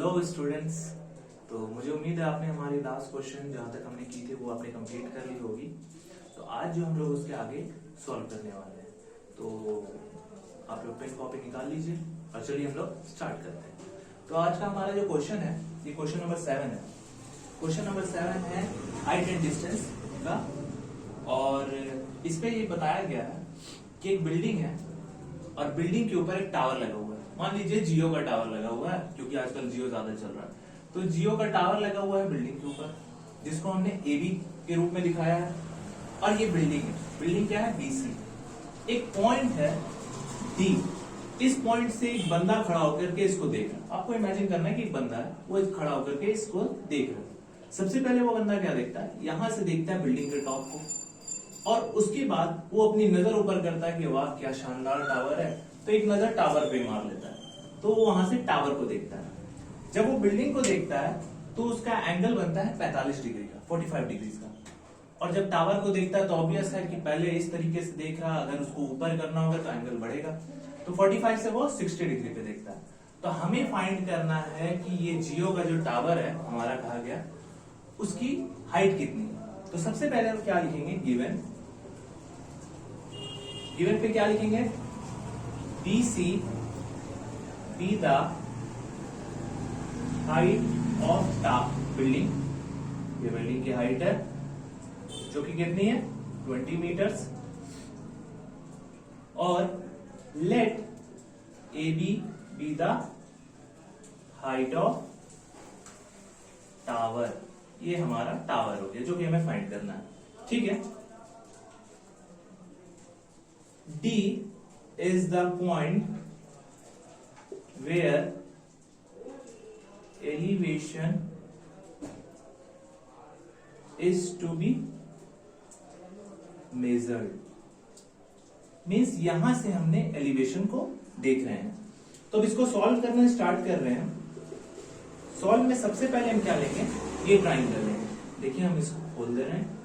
Hello students. तो मुझे उम्मीद है आपने हमारी लास्ट क्वेश्चन जहाँ तक हमने की थे वो आपने कंप्लीट कर ली होगी। तो आज जो हम लोग उसके आगे सॉल्व करने वाले हैं, तो आप लोग पेन कॉपी निकाल लीजिए और चलिए हम लोग स्टार्ट करते हैं। तो आज का हमारा जो क्वेश्चन है ये क्वेश्चन नंबर 7 है। क्वेश्चन नंबर 7 है हाइट एंड डिस्टेंस का, और इस पे ये बताया गया है कि एक बिल्डिंग है और बिल्डिंग के ऊपर एक टावर लगा हुआ है। मान लीजिए जियो का टावर लगा हुआ है, क्योंकि आजकल जियो ज्यादा चल रहा है। तो जियो का टावर लगा हुआ है बिल्डिंग के ऊपर, जिसको हमने एबी के रूप में दिखाया है। और ये बिल्डिंग है, बिल्डिंग क्या है? बीसी। एक पॉइंट है डी, इस पॉइंट से एक बंदा खड़ा होकर के इसको देख रहा है। आपको इमेजिन करना है कि एक बंदा है, वो खड़ा होकर के इसको देख रहा है। सबसे पहले वो बंदा क्या देखता है? यहां से देखता है बिल्डिंग के टॉप को, और उसके बाद वो अपनी नजर ऊपर करता है कि वाह क्या शानदार टावर है, तो एक नजर टावर पे मार लेता है। तो वो वहां से टावर को देखता है। जब वो बिल्डिंग को देखता है तो उसका एंगल बनता है 45 डिग्री का, 45 डिग्री का। और जब टावर को देखता है तो ऑब्वियस है कि पहले इस तरीके से देख रहा, अगर उसको ऊपर करना होगा तो एंगल बढ़ेगा। तो 45 से वो 60 डिग्री पे देखता है। तो हमें फाइंड करना है कि ये जियो का जो टावर है हमारा कहा गया, उसकी हाइट कितनी है। तो सबसे पहले हम क्या लिखेंगे? गिवन। गिवन पे क्या लिखेंगे? BC be the height of the building। ये बिल्डिंग की हाइट है जो कि कितनी है? 20 मीटर्स। और let AB be the height of tower। ये हमारा टावर हो गया जो कि हमें फाइंड करना है, ठीक है। D is the point where elevation is to be measured। Means यहां से हमने एलिवेशन को देख रहे हैं। तो अब इसको सॉल्व करना स्टार्ट कर रहे हैं। सॉल्व में सबसे पहले हम क्या लेंगे? ये ट्राइंगल लेंगे। देखिए हम इसको खोल दे रहे हैं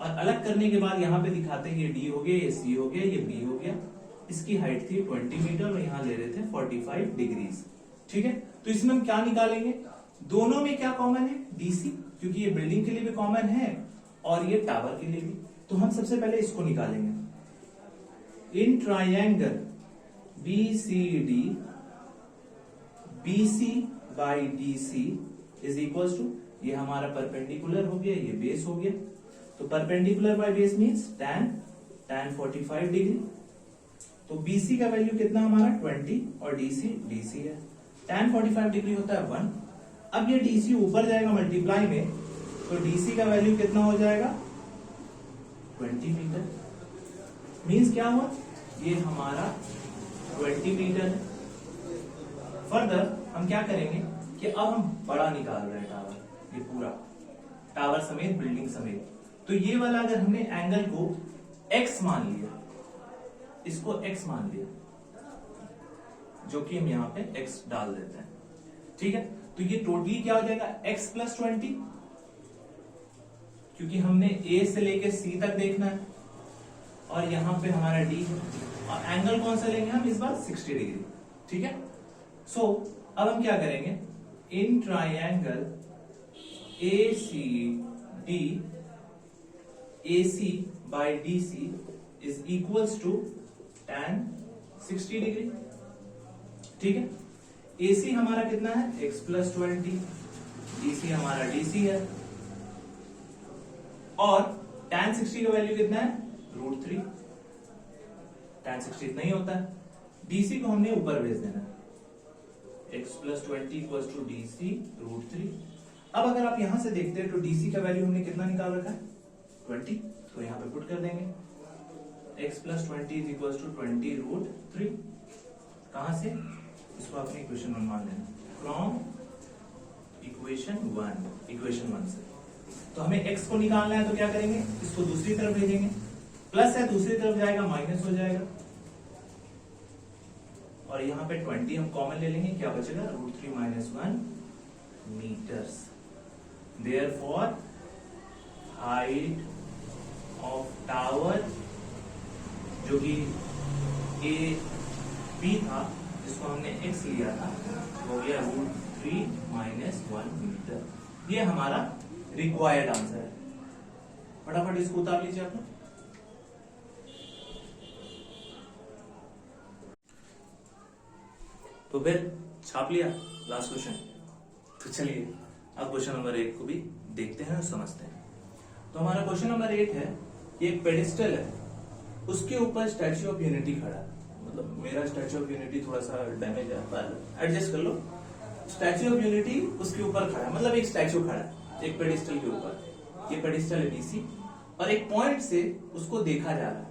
और अलग करने के बाद यहां पे दिखाते हैं ये डी हो गया, ये सी हो गया, ये बी हो गया। इसकी हाइट थी 20 मीटर और यहां ले रहे थे 45 डिग्रीज, ठीक है। तो इसमें हम क्या निकालेंगे? दोनों में क्या कॉमन है? डीसी, क्योंकि ये बिल्डिंग के लिए भी कॉमन है और ये टावर के लिए भी। तो हम सबसे पहले इसको निकालेंगे। In triangle BCD, BC by DC is equal to, ये हमारा परपेंडिकुलर हो गया, ये बेस हो गया। तो perpendicular by base means tan 45 degree. तो BC का वैल्यू कितना हमारा? 20 और DC है। tan 45 डिग्री होता है 1। अब ये DC ऊपर जाएगा मल्टीप्लाई में, तो DC का वैल्यू कितना हो जाएगा? 20 मीटर। मींस क्या हुआ? ये हमारा 20 मीटर है। फर्दर हम क्या करेंगे कि अब हम बड़ा निकाल रहे हैं टावर, ये पूरा टावर समेत, बिल्डिंग समेत। तो ये वाला अगर हमने एंगल को x मान लिया, इसको x मान लिया, जो कि हम यहां पे x डाल देते हैं, ठीक है। तो ये टोटली क्या हो जाएगा? x प्लस 20, क्योंकि हमने A से लेके C तक देखना है और यहां पे हमारा D है। और एंगल कौन सा लेंगे हम इस बार? 60 डिग्री, ठीक है। सो अब हम क्या करेंगे? In triangle ACD, AC by DC is equals to tan 60 degree, ठीक है। AC हमारा कितना है? x प्लस 20, DC हमारा DC है, और tan 60 का वैल्यू कितना है? √3। tan 60 इतना ही होता है। DC को हमने ऊपर भेज देना है, x plus 20 equals to DC √3। अब अगर आप यहां से देखते हैं तो DC का वैल्यू हमने कितना निकाल रखा है? 20। तो यहां पे पुट कर देंगे x plus 20 is equal to 20 √3। कहां से? इसको आपने इक्वेशन 1 मान लेना, फ्रॉम इक्वेशन 1 से। तो हमें x को निकालना है, तो क्या करेंगे? इसको दूसरी तरफ भेजेंगे, प्लस है दूसरी तरफ जाएगा माइनस हो जाएगा, और यहां पे 20 हम कॉमन ले लेंगे, क्या बचेगा? √3 - 1 metres. Therefore height of tower जो कि A B था जिसको हमने x लिया था वो हो गया √3 - 1 मीटर। ये हमारा रिक्वायर्ड आंसर है। फटाफट इसको उतार लीजिए आप लोग। तो फिर छाप लिया लास्ट क्वेश्चन। तो चलिए अब क्वेश्चन नंबर 1 को भी देखते हैं और समझते हैं। तो हमारा क्वेश्चन नंबर 1 है, ये एक पेडिस्टल है, उसके ऊपर स्टैच्यू ऑफ यूनिटी खड़ा है। मतलब मेरा स्टैच्यू ऑफ यूनिटी थोड़ा सा डैमेज है, पर एडजस्ट कर लो। स्टैच्यू ऑफ यूनिटी उसके ऊपर खड़ा है, मतलब एक स्टैच्यू खड़ा है एक पेडिस्टल के ऊपर। ये पेडिस्टल है BC और एक पॉइंट से उसको देखा जा रहा है।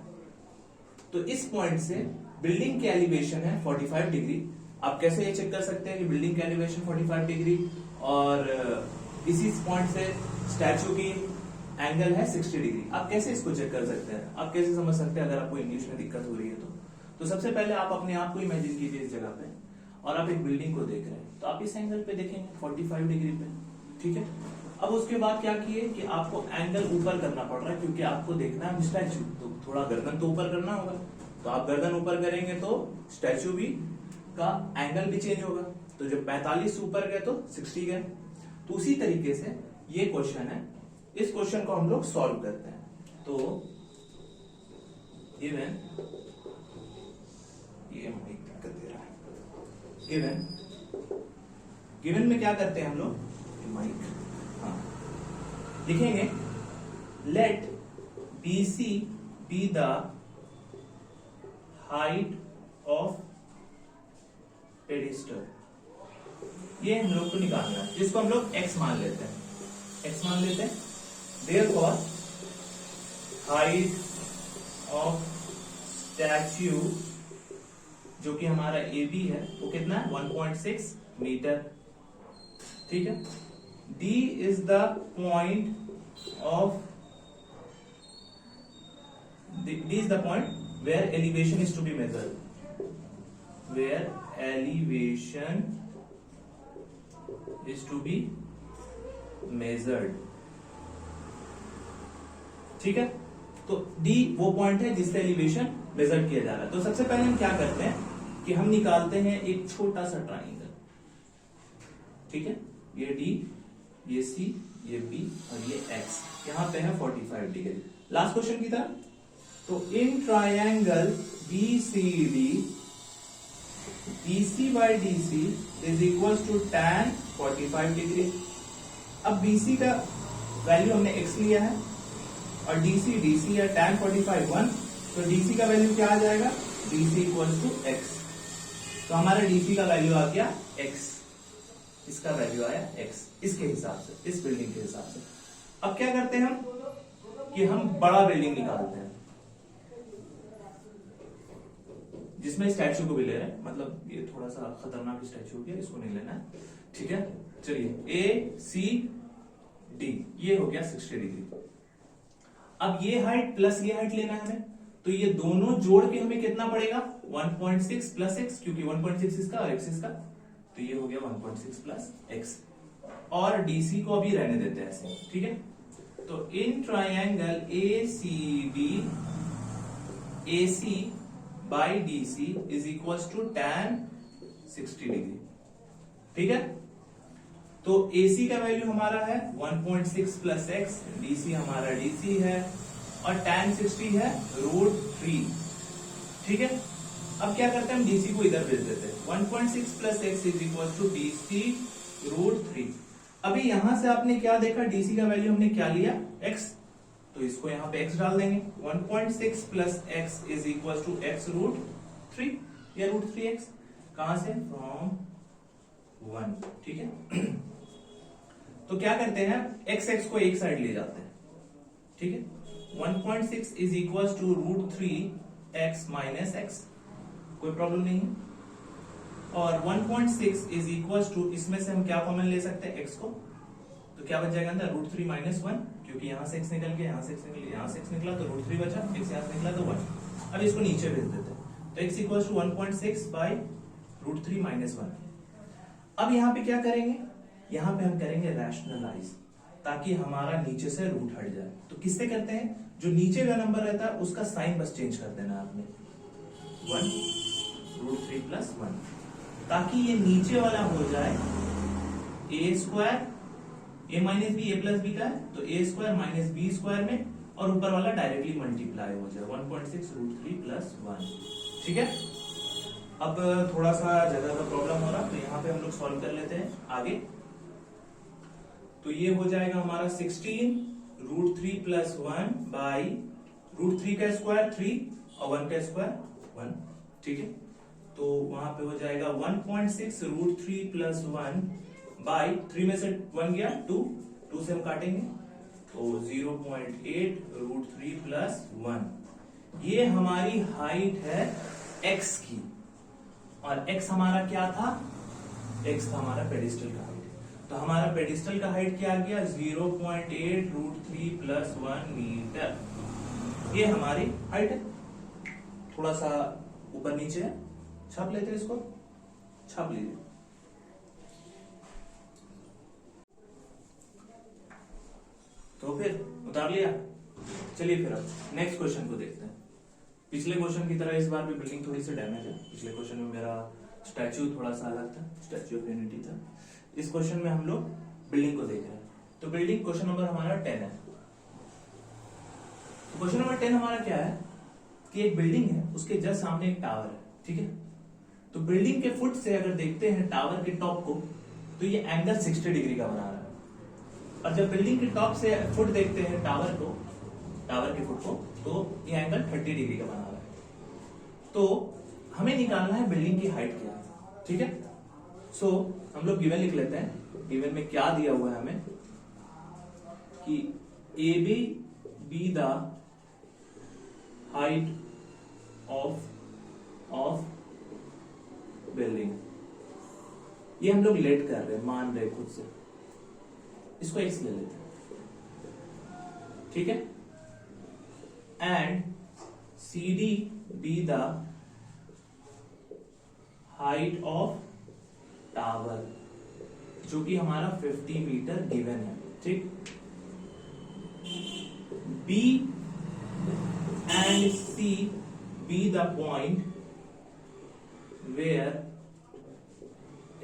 तो इस पॉइंट से बिल्डिंग की एलिवेशन है 45 डिग्री। आप कैसे ये चेक कर सकते हैं कि बिल्डिंग की एलिवेशन 45 डिग्री और इसी पॉइंट से स्टैच्यू की एंगल है 60 डिग्री। आप कैसे इसको चेक कर सकते हैं, आप कैसे समझ सकते हैं अगर आपको इंग्लिश में दिक्कत हो रही है तो सबसे पहले आप अपने आप को इमेजिन कीजिए इस जगह पे और आप एक बिल्डिंग को देख रहे हैं, तो आप इस एंगल पे देखेंगे 45 डिग्री पे, ठीक है। अब उसके बाद क्या किए कि आपको एंगल ऊपर करना पड़ रहा है क्योंकि आपको देखना है स्टैच्यू, तो थोड़ा गर्दन तो ऊपर करना होगा। तो आप गर्दन ऊपर करेंगे तो स्टैच्यू भी का एंगल भी चेंज होगा। तो जब 45 ऊपर गए तो 60 गए। तो उसी तरीके से ये क्वेश्चन है, इस क्वेश्चन को हम लोग सॉल्व करते हैं। तो गिवन, ये हमें दिक्कत दे रहा है। गिवन में क्या करते हैं हम लोग, माइक, हाँ लिखेंगे let BC be the height of pedestal. ये हम लोग को निकालना है, जिसको हम लोग x मान लेते हैं। Therefore हाइट ऑफ स्टैच्यू जो कि हमारा AB है वो कितना है 1.6 मीटर, ठीक है। D is the point of D is the point where elevation is to be measured, where elevation is to be measured, ठीक है। तो D वो पॉइंट है जिससे एलिवेशन मेजर किया जा रहा है। तो सबसे पहले हम क्या करते हैं कि हम निकालते हैं एक छोटा सा ट्राइंगल, ठीक है। ये D, ये C, ये B और ये X, यहां पे है 45 डिग्री। लास्ट क्वेश्चन की तरह, तो in triangle BCD BC by DC is equals to tan 45 degree. अब BC का वैल्यू हमने x लिया है और DC है tan 45 1, तो DC का वैल्यू क्या आ जाएगा, DC इक्वल्स टू x। तो हमारा DC का वैल्यू आ गया x, इसका वैल्यू आया x, इसके हिसाब से, इस बिल्डिंग के हिसाब से। अब क्या करते हैं हम कि हम बड़ा बिल्डिंग निकालते हैं जिसमें स्टैच्यू को भी ले रहे हैं, मतलब ये थोड़ा सा खतरनाक स्टैच्यू हो गया, इसको नहीं लेना है, ठीक है। चलिए ACD ये हो गया 60 डिग्री। अब ये हाइट प्लस ये हाइट लेना है हमें, तो ये दोनों जोड़ के हमें कितना पड़ेगा 1.6 प्लस x, क्योंकि 1.6 इसका और x इसका, तो ये हो गया 1.6 प्लस x। और DC को अभी रहने देते हैं ऐसे, ठीक है। तो in triangle ACD AC by DC is equals to tan 60 degree, ठीक है। तो AC का वैल्यू हमारा है 1.6 प्लस x, DC हमारा DC है और tan 60 है √3, ठीक है। अब क्या करते हैं हम DC को इधर भेज देते हैं, 1.6 plus x is equal to DC √3। अभी यहां से आपने क्या देखा, DC का वैल्यू हमने क्या लिया x, तो इसको यहां पे x डाल देंगे। 1.6 plus x is equal to x √3 या √3x, कहां से, फ्रॉम 1, ठीक है। तो क्या करते हैं, x को एक साइड ले जाते हैं, ठीक है। 1.6 is equal to √3x minus x, कोई प्रॉब्लम नहीं है। और 1.6 इज इक्वल टू, इसमें से हम क्या कॉमन ले सकते हैं x को, तो क्या बच जाएगा अंदर √3 माइनस 1, क्योंकि यहां से x निकल गया, यहां से x निकल गया, यहां से x निकला तो √3 बचा, x यहां से निकला तो 1। अब इसको नीचे भेज देते हैं, तो x equal to 1.6 by √3 minus 1। अब यहाँ पे क्या करेंगे, यहाँ पे हम करेंगे रैशनलाइज, ताकि हमारा नीचे से रूट हट जाए। तो किससे करते हैं, जो नीचे का नंबर रहता है उसका साइन बस चेंज कर देना आपने, 1 √3 + 1, ताकि ये नीचे वाला हो जाए a², a - b, a + b का है तो a² - b² में, और ऊपर वाला डायरेक्टली मल्टीप्लाई हो जाए 1.6 √3 + 1। ठीक है, अब थोड़ा सा जगह का प्रॉब्लम हो रहा, तो यहाँ पे हम लोग सॉल्व कर लेते हैं आगे। तो ये हो जाएगा हमारा 16 √3 + 1 बाई √3 का स्क्वायर 3 और 1 का स्क्वायर 1। ठीक है, तो वहां पे हो जाएगा 1.6 √3 + 1 बाई 3 में से 1 गया 2 से हम काटेंगे तो 0.8 √3 + 1। ये हमारी हाइट है x की, और x हमारा क्या था, x था हमारा पेडिस्टल का हाइट। तो हमारा पेडिस्टल का हाइट क्या आ गया 0.8 √3 + 1 मीटर। ये हमारी हाइट है, थोड़ा सा ऊपर नीचे है, छाप लेते हैं इसको, छाप लीजिए। तो फिर उतार लिया। चलिए फिर अब नेक्स्ट क्वेश्चन को देखते हैं। पिछले क्वेश्चन की तरह इस बार भी बिल्डिंग थोड़ी सी डैमेज है। पिछले क्वेश्चन में मेरा स्टैच्यू थोड़ा सा अलग था, स्टैच्यू ऑफ यूनिटी था। इस क्वेश्चन में हम लोग बिल्डिंग को देख रहे हैं। तो बिल्डिंग क्वेश्चन नंबर हमारा 10 है। तो क्वेश्चन नंबर 10 हमारा क्या है कि एक बिल्डिंग है, उसके जस्ट सामने एक टावर है। ठीक है, तो बिल्डिंग के फुट से अगर देखते हैं टावर के टॉप को, तो ये एंगल 60 डिग्री का बना रहा है। और जब बिल्डिंग के टॉप से फुट देखते हैं टावर को, टावर के फुट को, तो ये एंगल 30 डिग्री का बना रहा है। तो हमें निकालना है बिल्डिंग की हाइट क्या है। ठीक है, सो हम लोग गिवन लिख लेते हैं। गिवन में क्या दिया हुआ है हमें कि AB be the height of building। ये हम लोग लेट कर रहे हैं, मान रहे खुद से, इसको x ले लेते हैं। ठीक है, and CD be the height of tower, जो कि हमारा 50 मीटर गिवन है। ठीक, B and C be the point where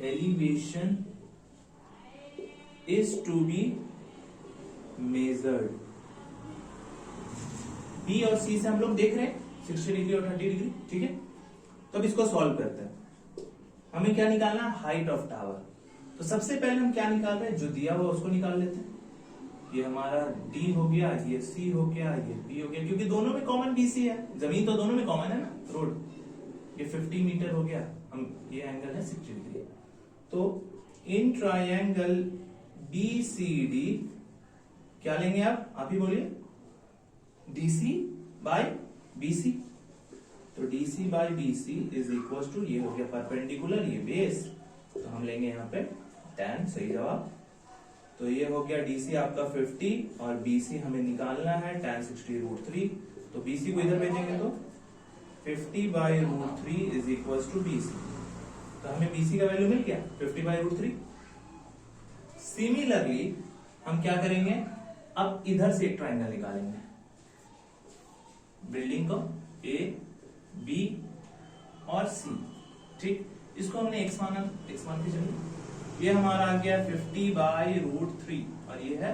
elevation is to be measured। B और C से हम लोग देख रहे हैं 60 डिग्री और 30 डिग्री। ठीक है, तो अब इसको सॉल्व करते हैं। हमें क्या निकालना है, हाइट ऑफ टावर। तो सबसे पहले हम क्या निकाल रहे हैं, जो दिया हुआ उसको निकाल लेते हैं। ये हमारा D हो गया, ये C हो गया, ये B हो गया, क्योंकि दोनों में कॉमन BC है, जमीन तो दोनों में कॉमन है ना, रोड। ये 50 मीटर हो गया, हम ये एंगल है 60 डिग्री। तो इन ट्रायंगल BCD क्या लेंगे आप ही बोलिए, DC बाय BC। तो DC by BC is equal to, ये हो गया परपेंडिकुलर, ये बेस, तो हम लेंगे यहाँ पे tan, सही जवाब। तो ये हो गया DC आपका 50 और BC हमें निकालना है tan 60 √3। तो BC को इधर भेजेंगे तो 50 by √3 is equal to BC। तो हमें BC का वैल्यू मिल गया 50 बाय √3। सिमिलरली हम क्या करेंगे, अब इधर से एक ट्राइंगल निकालेंगे, बिल्डिंग को A, B और C। ठीक, इसको हमने x मान के चलिए। ये हमारा आ गया 50 बाय √3 और ये है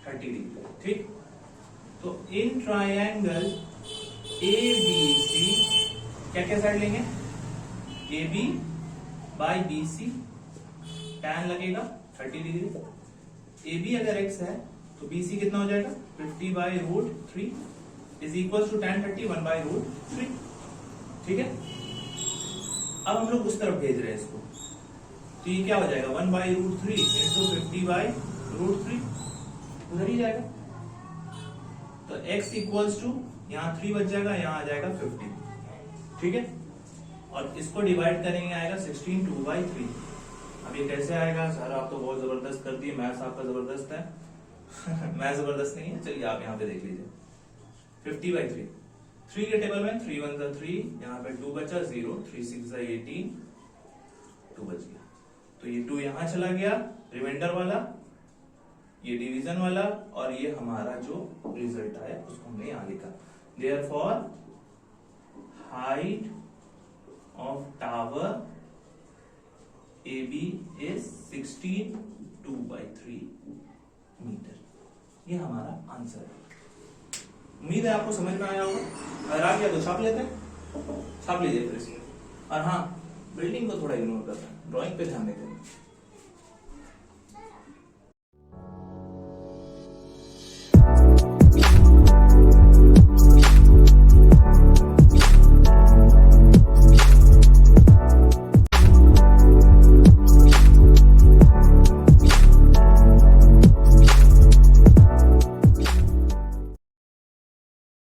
30 डिग्री। ठीक, तो इन ट्रायंगल ABC क्या साइड लेंगे, AB बाय BC, tan लगेगा 30 डिग्री। AB अगर x है तो BC कितना हो जाएगा 50 by √3 is equal to tan 30 1 by √3। ठीक है, अब हम लोग उस तरफ भेज रहे हैं इसको, तो ये क्या हो जाएगा 1 बाय √3 इंटू 50 बाय √3, उधर ही जाएगा। तो x इक्वल्स टू यहाँ 3 बच जाएगा, यहाँ आ जाएगा 50। ठीक है, और इसको डिवाइड करेंगे आएगा 16 2 बाय 3। अब ये कैसे आएगा, सर आप तो बहुत जबरदस्त कर दिए, मैथ्स आपका जबरदस्त है। मैं जबरदस्त नहीं है, चलिए आप यहाँ पे देख लीजिए 50 बाय 3। 3 के टेबल में 3 1 जा 3, यहाँ पे 2 बचा 0, 3 6 जा 18, 2 बच गया। तो ये 2 यहां चला गया, रिमाइंडर वाला, ये डिवीजन वाला, और ये हमारा जो रिजल्ट आया उसको हमने यहां लिखा। Therefore height of tower AB is 16 2/3 metre. ये हमारा आंसर है। उम्मीद है आपको समझ में आया होगा। अगर आ गया तो छाप लेते हैं, छाप लीजिए फिर इसमें। और हाँ, बिल्डिंग को थोड़ा इग्नोर करना, ड्राइंग पे ध्यान देते हैं।